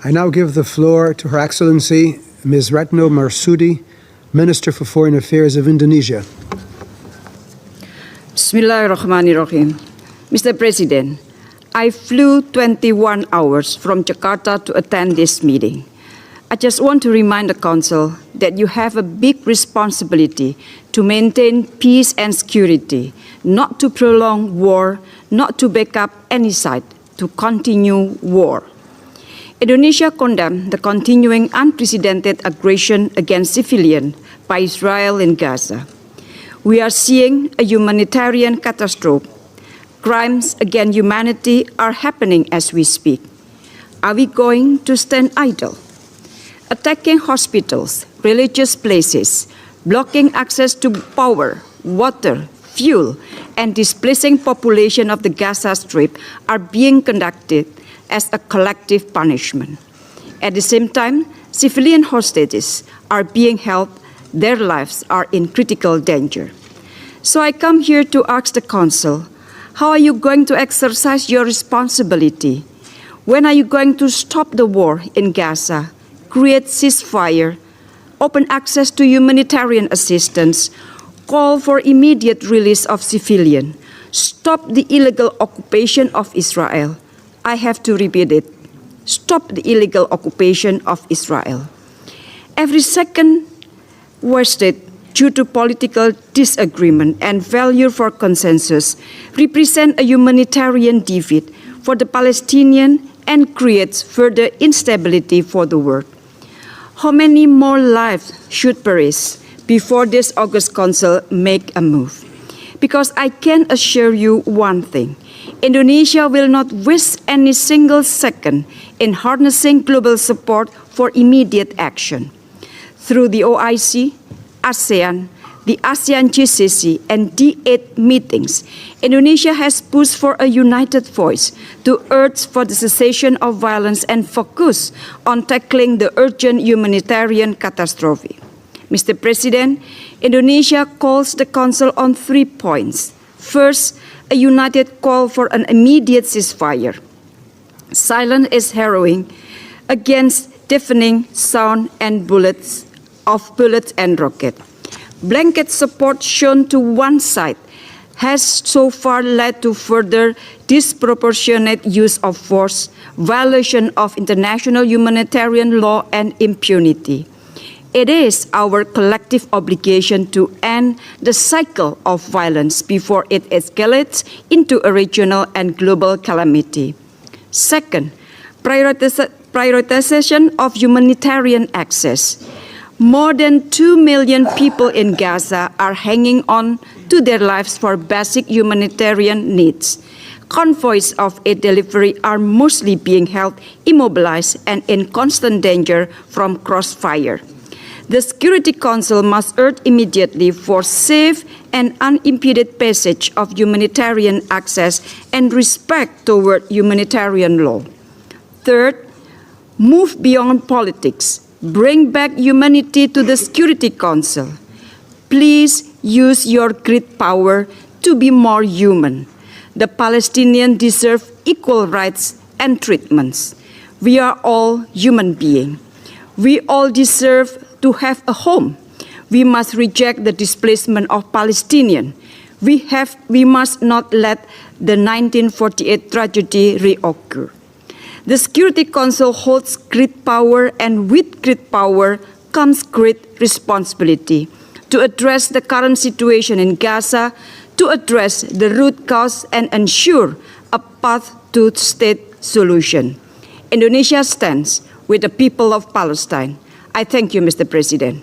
I now give the floor to Her Excellency Ms. Retno Marsudi, Minister for Foreign Affairs of Indonesia. Bismillahirrahmanirrahim. Mr. President, I flew 21 hours from Jakarta to attend this meeting. I just want to remind the Council that you have a big responsibility to maintain peace and security, not to prolong war, not to back up any side, to continue war. Indonesia condemned the continuing unprecedented aggression against civilians by Israel in Gaza. We are seeing a humanitarian catastrophe. Crimes against humanity are happening as we speak. Are we going to stand idle? Attacking hospitals, religious places, blocking access to power, water, fuel, and displacing population of the Gaza Strip are being conducted as a collective punishment. At the same time, civilian hostages are being held. Their lives are in critical danger. So I come here to ask the Council, how are you going to exercise your responsibility? When are you going to stop the war in Gaza, create ceasefire, open access to humanitarian assistance, call for immediate release of civilians, stop the illegal occupation of Israel? I have to repeat it. Stop the illegal occupation of Israel. Every second wasted due to political disagreement and failure for consensus represent a humanitarian defeat for the Palestinians and creates further instability for the world. How many more lives should perish before this August Council make a move? Because I can assure you one thing, Indonesia will not waste any single second in harnessing global support for immediate action. Through the OIC, ASEAN, the ASEAN GCC, and D8 meetings, Indonesia has pushed for a united voice to urge for the cessation of violence and focus on tackling the urgent humanitarian catastrophe. Mr. President, Indonesia calls the Council on 3 points. First, a united call for an immediate ceasefire. Silence is harrowing against deafening sound and bullets and rockets. Blanket support shown to one side has so far led to further disproportionate use of force, violation of international humanitarian law, and impunity. It is our collective obligation to end the cycle of violence before it escalates into a regional and global calamity. Second, prioritization of humanitarian access. More than 2 million people in Gaza are hanging on to their lives for basic humanitarian needs. Convoys of aid delivery are mostly being held immobilized and in constant danger from crossfire. The Security Council must urge immediately for safe and unimpeded passage of humanitarian access and respect toward humanitarian law. Third, move beyond politics. Bring back humanity to the Security Council. Please use your great power to be more human. The Palestinians deserve equal rights and treatments. We are all human beings. We all deserve to have a home. We must reject the displacement of Palestinians. We must not let the 1948 tragedy reoccur. The Security Council holds great power, and with great power comes great responsibility to address the current situation in Gaza, to address the root cause and ensure a path to state solution. Indonesia stands with the people of Palestine. I thank you, Mr. President.